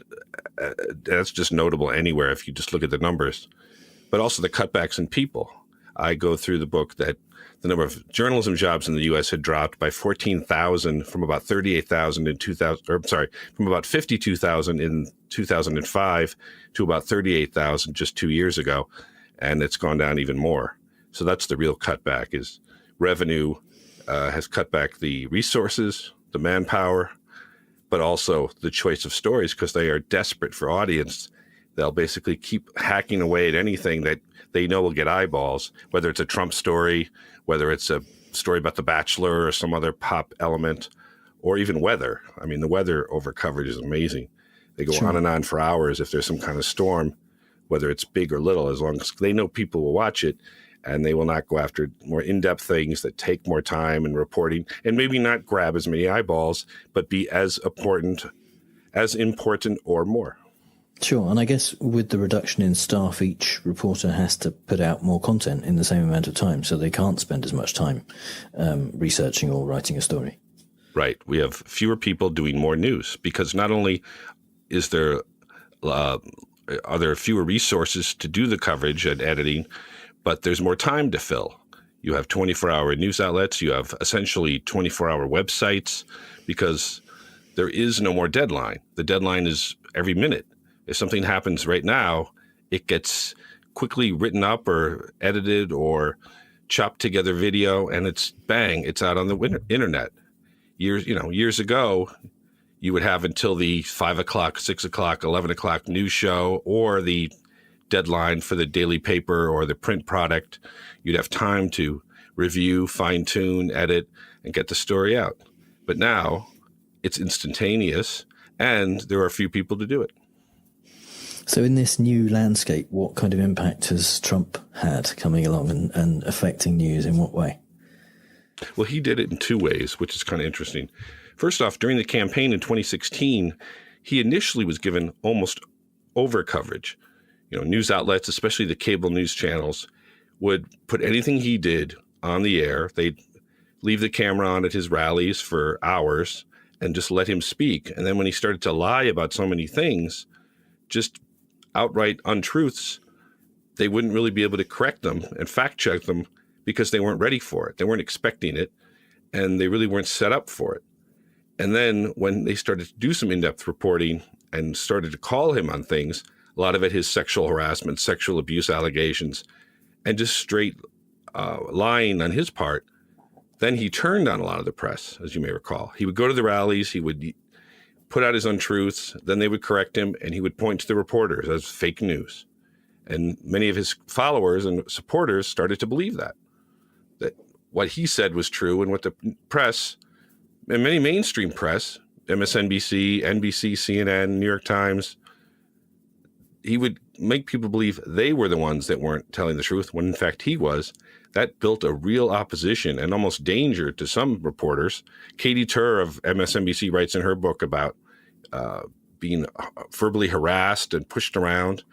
That's just notable anywhere if you just look at the numbers. But also the cutbacks in people. I go through the book that the number of journalism jobs in the U.S. had dropped by 14,000 from about 38,000 in 2000, or sorry, from about 52,000 in 2005 to about 38,000 just 2 years ago. And it's gone down even more. So that's the real cutback is revenue has cut back the resources, the manpower, but also the choice of stories because they are desperate for audience. They'll basically keep hacking away at anything that they know will get eyeballs, whether it's a Trump story, whether it's a story about The Bachelor or some other pop element, or even weather. I mean, the weather over coverage is amazing. They go on and on for hours if there's some kind of storm, whether it's big or little, as long as they know people will watch it. And they will not go after more in-depth things that take more time and reporting and maybe not grab as many eyeballs, but be as important or more. Sure. And I guess with the reduction in staff, each reporter has to put out more content in the same amount of time. So they can't spend as much time researching or writing a story. Right. We have fewer people doing more news because not only is there are there fewer resources to do the coverage and editing, but there's more time to fill. You have 24-hour news outlets. You have essentially 24-hour websites because there is no more deadline. The deadline is every minute. If something happens right now, it gets quickly written up or edited or chopped together video, and it's bang, it's out on the internet. Years ago, you would have until the 5 o'clock, 6 o'clock, 11 o'clock news show or the deadline for the daily paper or the print product. You'd have time to review, fine-tune, edit, and get the story out. But now it's instantaneous, and there are a few people to do it. So in this new landscape, what kind of impact has Trump had coming along and affecting news in what way? Well, he did it in two ways, which is kind of interesting. First off, during the campaign in 2016, he initially was given almost over coverage. News outlets, especially the cable news channels, would put anything he did on the air. They'd leave the camera on at his rallies for hours and just let him speak. And then when he started to lie about so many things, just outright untruths, they wouldn't really be able to correct them and fact check them because they weren't ready for it. They weren't expecting it, and they really weren't set up for it. And then when they started to do some in-depth reporting and started to call him on things, a lot of it his sexual harassment, sexual abuse allegations, and just straight lying on his part, then he turned on a lot of the press, as you may recall. He would go to the rallies, he would put out his untruths, then they would correct him, and he would point to the reporters as fake news. And many of his followers and supporters started to believe that what he said was true, and what the press, and many mainstream press, MSNBC, NBC, CNN, New York Times, he would make people believe they were the ones that weren't telling the truth, when in fact he was. That built a real opposition and almost danger to some reporters. Katie Tur of MSNBC writes in her book about being verbally harassed and pushed around.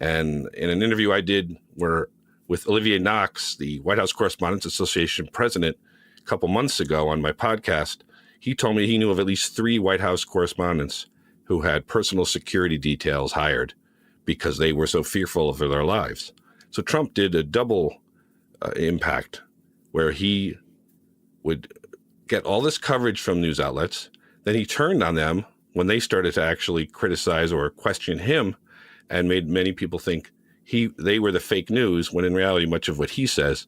And in an interview I did with Olivier Knox, the White House Correspondents Association president, a couple months ago on my podcast, he told me he knew of at least 3 White House correspondents who had personal security details hired because they were so fearful of their lives. So Trump did a double impact where he would get all this coverage from news outlets. Then he turned on them when they started to actually criticize or question him, and made many people think they were the fake news, when in reality, much of what he says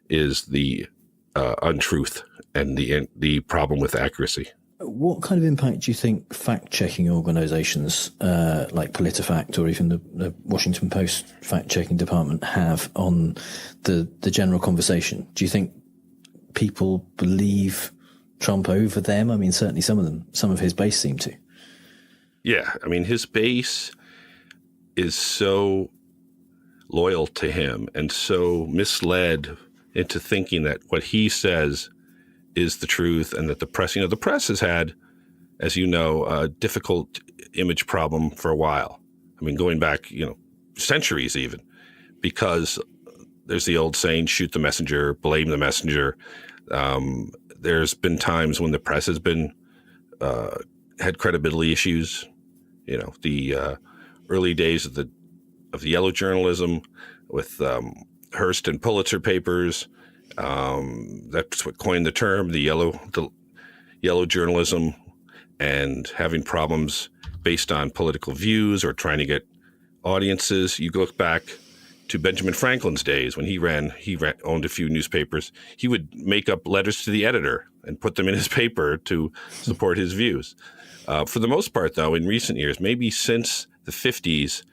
is the untruth and the problem with accuracy. What kind of impact do you think fact-checking organizations like PolitiFact or even the Washington Post fact-checking department have on the general conversation? Do you think people believe Trump over them? I mean, certainly some of his base seem to. Yeah, I mean, his base is so loyal to him and so misled into thinking that what he says is the truth, and that the press has had, as you know, a difficult image problem for a while. I mean, going back, centuries even, because there's the old saying, shoot the messenger, blame the messenger. There's been times when the press has been, had credibility issues. The early days of the yellow journalism with Hearst and Pulitzer papers. That's what coined the term, the yellow journalism, and having problems based on political views or trying to get audiences. You look back to Benjamin Franklin's days when he owned a few newspapers. He would make up letters to the editor and put them in his paper to support his views. For the most part, though, in recent years, maybe since the 50s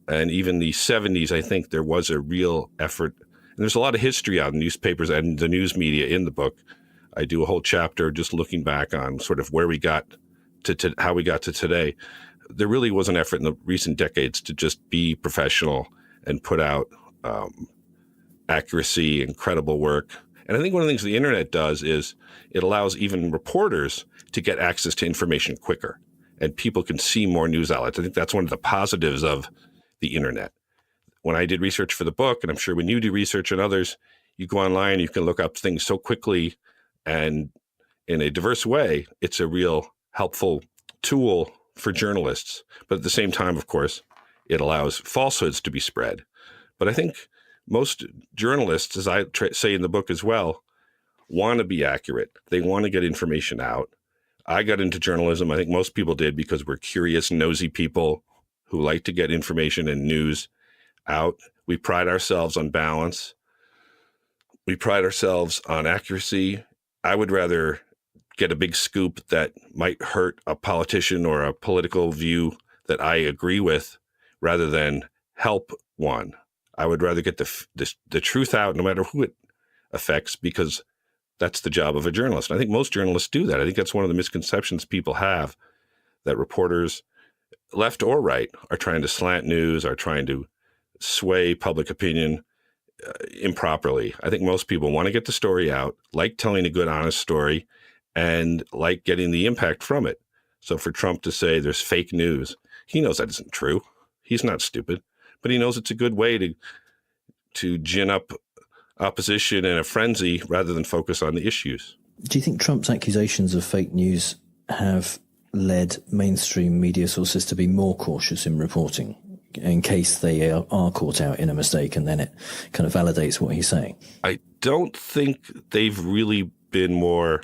and even the 70s, I think there was a real effort. And there's a lot of history on newspapers and the news media in the book. I do a whole chapter just looking back on sort of where we got to how we got to today. There really was an effort in the recent decades to just be professional and put out accuracy and credible work. And I think one of the things the internet does is it allows even reporters to get access to information quicker, and people can see more news outlets. I think that's one of the positives of the internet. When I did research for the book, and I'm sure when you do research and others, you go online, you can look up things so quickly and in a diverse way. It's a real helpful tool for journalists. But at the same time, of course, it allows falsehoods to be spread. But I think most journalists, as I say in the book as well, want to be accurate. They want to get information out. I got into journalism. I think most people did because we're curious, nosy people who like to get information and news out. We pride ourselves on balance. We pride ourselves on accuracy. I would rather get a big scoop that might hurt a politician or a political view that I agree with rather than help one. I would rather get the truth out no matter who it affects, because that's the job of a journalist. And I think most journalists do that. I think that's one of the misconceptions people have, that reporters, left or right, are trying to slant news, are trying to sway public opinion improperly. I think most people want to get the story out, like telling a good, honest story, and like getting the impact from it. So for Trump to say there's fake news, he knows that isn't true. He's not stupid, but he knows it's a good way to gin up opposition in a frenzy rather than focus on the issues. Do you think Trump's accusations of fake news have led mainstream media sources to be more cautious in reporting in case they are caught out in a mistake, and then it kind of validates what he's saying? I don't think they've really been more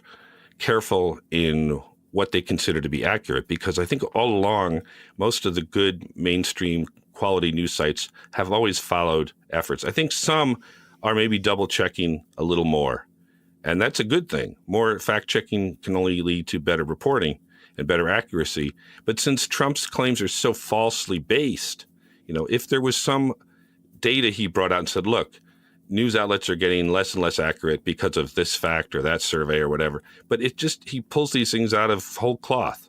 careful in what they consider to be accurate, because I think all along, most of the good mainstream quality news sites have always followed efforts. I think some are maybe double checking a little more, and that's a good thing. More fact checking can only lead to better reporting and better accuracy. But since Trump's claims are so falsely based, if there was some data he brought out and said, look, news outlets are getting less and less accurate because of this fact or that survey or whatever. But he pulls these things out of whole cloth.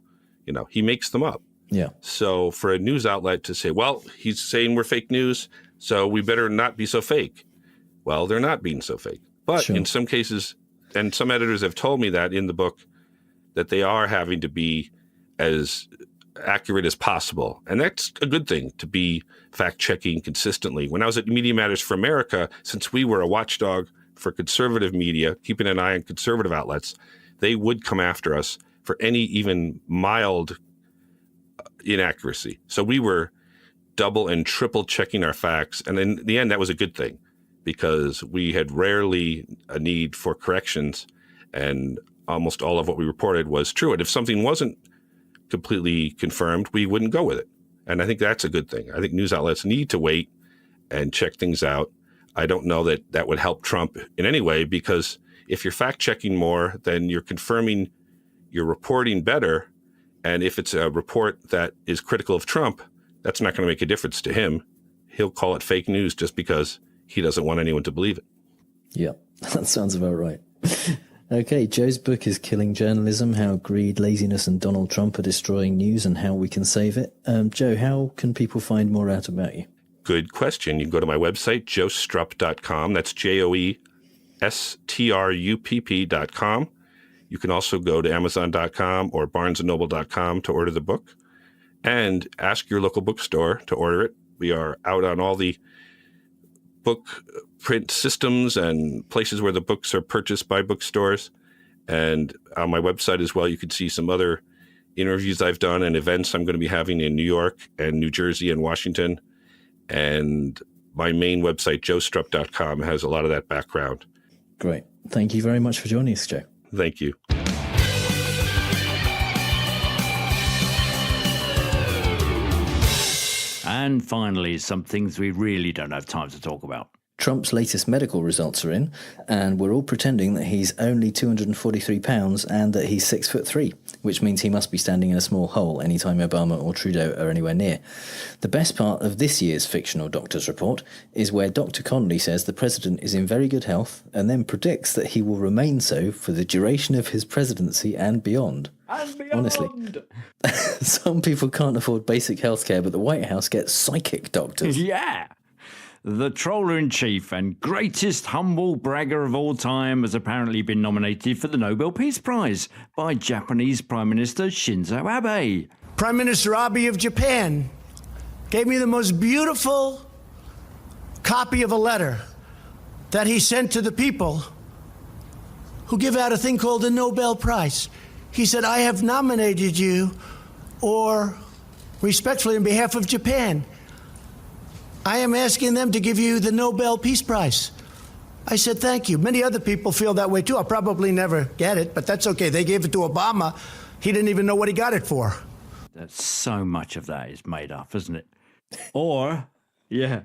He makes them up. Yeah. So for a news outlet to say, well, he's saying we're fake news, so we better not be so fake. Well, they're not being so fake. But in some cases, and some editors have told me that in the book, that they are having to be as accurate as possible. And that's a good thing, to be fact-checking consistently. When I was at Media Matters for America, since we were a watchdog for conservative media, keeping an eye on conservative outlets, they would come after us for any even mild inaccuracy. So we were double and triple checking our facts. And in the end, that was a good thing, because we had rarely a need for corrections, and almost all of what we reported was true. And if something wasn't completely confirmed, we wouldn't go with it. And I think that's a good thing. I think news outlets need to wait and check things out. I don't know that that would help Trump in any way, because if you're fact-checking more, then you're confirming your reporting better. And if it's a report that is critical of Trump, that's not going to make a difference to him. He'll call it fake news just because he doesn't want anyone to believe it. Yeah, that sounds about right. Okay, Joe's book is Killing Journalism, How Greed, Laziness and Donald Trump Are Destroying News and How We Can Save It. Joe, how can people find more out about you? Good question. You can go to my website, joestrupp.com. That's JOESTRUPP.com. You can also go to Amazon.com or BarnesandNoble.com to order the book, and ask your local bookstore to order it. We are out on all the book print systems and places where the books are purchased by bookstores. And on my website as well, you can see some other interviews I've done and events I'm going to be having in New York and New Jersey and Washington. And my main website, joestrupp.com, has a lot of that background. Great. Thank you very much for joining us, Joe. Thank you. And finally, some things we really don't have time to talk about. Trump's latest medical results are in, and we're all pretending that he's only 243 pounds and that he's 6'3", which means he must be standing in a small hole anytime Obama or Trudeau are anywhere near. The best part of this year's fictional doctor's report is where Dr. Connolly says the president is in very good health and then predicts that he will remain so for the duration of his presidency and beyond. And beyond. Honestly, some people can't afford basic health care, but the White House gets psychic doctors. Yeah. The troller-in-chief and greatest humble bragger of all time has apparently been nominated for the Nobel Peace Prize by Japanese Prime Minister Shinzo Abe. Prime Minister Abe of Japan gave me the most beautiful copy of a letter that he sent to the people who give out a thing called the Nobel Prize. He said, I have nominated you, or respectfully on behalf of Japan, I am asking them to give you the Nobel Peace Prize. I said, thank you. Many other people feel that way, too. I'll probably never get it, but that's okay. They gave it to Obama. He didn't even know what he got it for. That's so much of that is made up, isn't it? Or, yeah.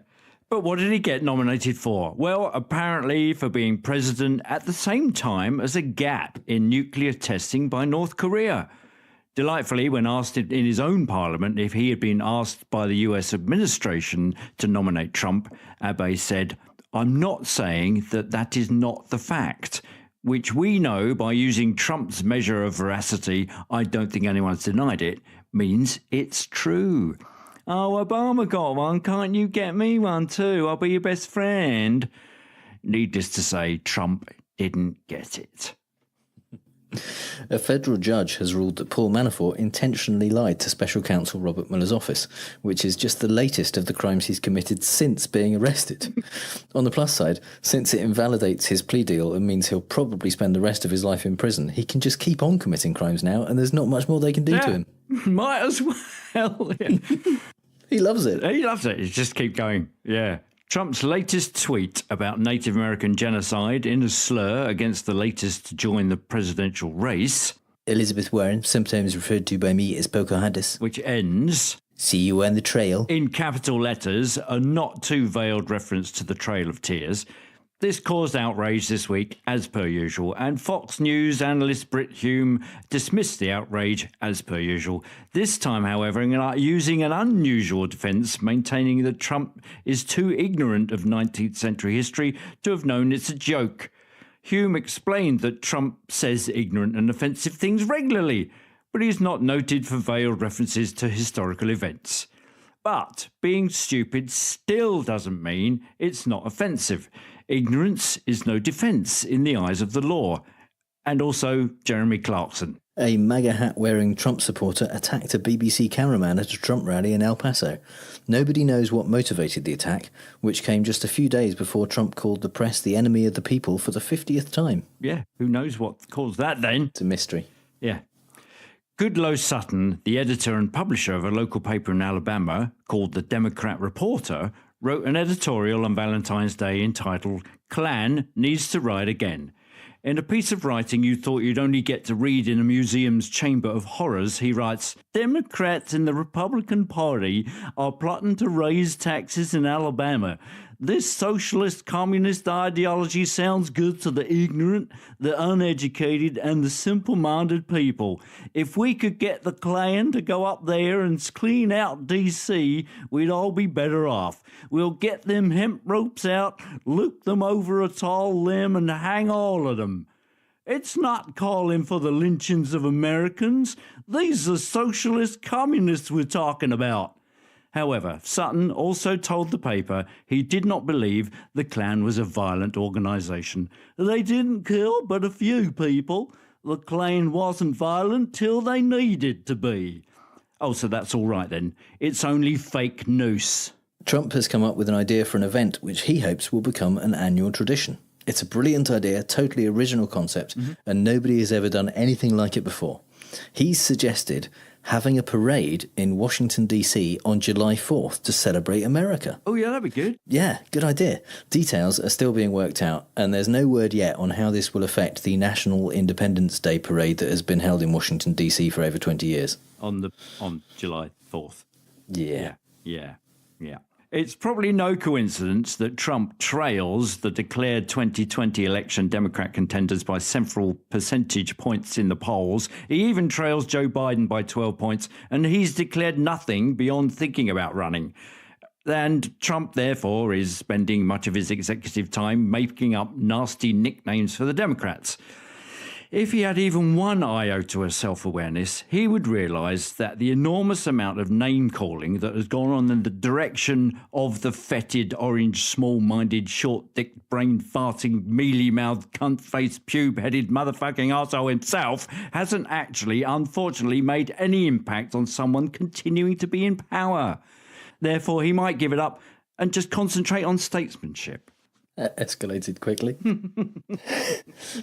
But what did he get nominated for? Well, apparently for being president at the same time as a gap in nuclear testing by North Korea. Delightfully, when asked in his own parliament if he had been asked by the US administration to nominate Trump, Abe said, "I'm not saying that that is not the fact, which we know by using Trump's measure of veracity, I don't think anyone's denied it, means it's true. Oh, Obama got one, can't you get me one too? I'll be your best friend." Needless to say, Trump didn't get it. A federal judge has ruled that Paul Manafort intentionally lied to Special Counsel Robert Mueller's office, which is just the latest of the crimes he's committed since being arrested. On the plus side, since it invalidates his plea deal and means he'll probably spend the rest of his life in prison, he can just keep on committing crimes now, and there's not much more they can do to him. Might as well. He loves it. He loves it. He just keep going. Yeah. Trump's latest tweet about Native American genocide in a slur against the latest to join the presidential race. Elizabeth Warren, sometimes referred to by me as Pocahontas. Which ends... See you on the trail. In capital letters, a not too veiled reference to the Trail of Tears. This caused outrage this week, as per usual, and Fox News analyst Brit Hume dismissed the outrage, as per usual. This time, however, using an unusual defence, maintaining that Trump is too ignorant of 19th century history to have known it's a joke. Hume explained that Trump says ignorant and offensive things regularly, but he's not noted for veiled references to historical events. But being stupid still doesn't mean it's not offensive. Ignorance is no defence in the eyes of the law. And also Jeremy Clarkson. A MAGA hat-wearing Trump supporter attacked a BBC cameraman at a Trump rally in El Paso. Nobody knows what motivated the attack, which came just a few days before Trump called the press the enemy of the people for the 50th time. Yeah, who knows what caused that then? It's a mystery. Yeah. Goodloe Sutton, the editor and publisher of a local paper in Alabama called The Democrat Reporter, wrote an editorial on Valentine's Day entitled "Klan Needs to Ride Again." In a piece of writing you thought you'd only get to read in a museum's chamber of horrors, he writes, "Democrats in the Republican Party are plotting to raise taxes in Alabama. This socialist communist ideology sounds good to the ignorant, the uneducated, and the simple-minded people. If we could get the Klan to go up there and clean out D.C., we'd all be better off. We'll get them hemp ropes out, loop them over a tall limb, and hang all of them. It's not calling for the lynchings of Americans. These are socialist communists we're talking about." However, Sutton also told the paper he did not believe the Klan was a violent organisation. "They didn't kill but a few people. The Klan wasn't violent till they needed to be." Oh, so that's all right then. It's only fake news. Trump has come up with an idea for an event which he hopes will become an annual tradition. It's a brilliant idea, totally original concept, and nobody has ever done anything like it before. He's suggested having a parade in Washington, D.C. on July 4th to celebrate America. Oh, yeah, that'd be good. Yeah, good idea. Details are still being worked out, and there's no word yet on how this will affect the National Independence Day parade that has been held in Washington, D.C. for over 20 years. On July 4th. Yeah. It's probably no coincidence that Trump trails the declared 2020 election Democrat contenders by several percentage points in the polls. He even trails Joe Biden by 12 points, and he's declared nothing beyond thinking about running. And Trump, therefore, is spending much of his executive time making up nasty nicknames for the Democrats. If he had even one iota of self-awareness, he would realise that the enormous amount of name-calling that has gone on in the direction of the fetid, orange, small-minded, short-dicked, brain-farting, mealy-mouthed, cunt-faced, pube-headed, motherfucking arsehole himself hasn't actually, unfortunately, made any impact on someone continuing to be in power. Therefore, he might give it up and just concentrate on statesmanship. Escalated quickly.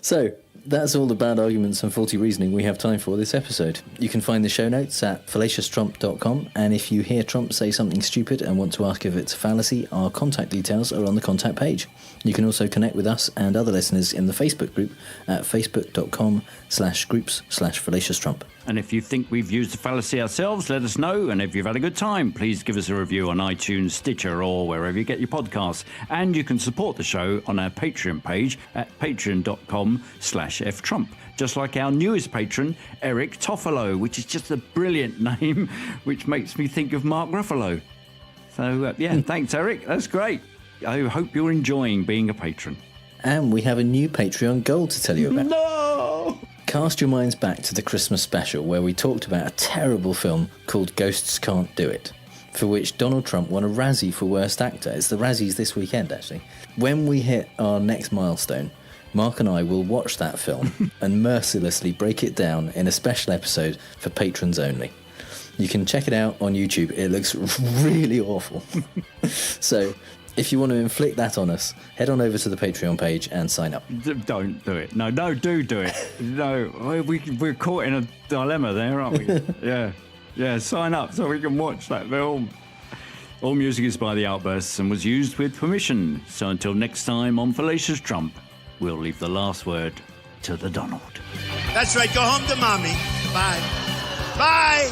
So, that's all the bad arguments and faulty reasoning we have time for this episode. You can find the show notes at fallacioustrump.com, and if you hear Trump say something stupid and want to ask if it's a fallacy, our contact details are on the contact page. You can also connect with us and other listeners in the Facebook group at facebook.com/groups/fallacioustrump. And if you think we've used a fallacy ourselves, let us know. And if you've had a good time, please give us a review on iTunes, Stitcher, or wherever you get your podcasts. And you can support the show on our Patreon page at patreon.com/ftrump. Just like our newest patron, Eric Toffolo, which is just a brilliant name, which makes me think of Mark Ruffalo. So, thanks, Eric. That's great. I hope you're enjoying being a patron. And we have a new Patreon goal to tell you about. No! Cast your minds back to the Christmas special where we talked about a terrible film called Ghosts Can't Do It, for which Donald Trump won a Razzie for Worst Actor. It's the Razzies this weekend, actually. When we hit our next milestone, Mark and I will watch that film and mercilessly break it down in a special episode for patrons only. You can check it out on YouTube. It looks really awful. So if you want to inflict that on us, head on over to the Patreon page and sign up. Don't do it. No, do it. No, we're caught in a dilemma there, aren't we? Yeah, sign up so we can watch that film. All music is by The Outbursts and was used with permission. So until next time on Fallacious Trump, we'll leave the last word to the Donald. That's right. Go home to mommy. Bye. Bye.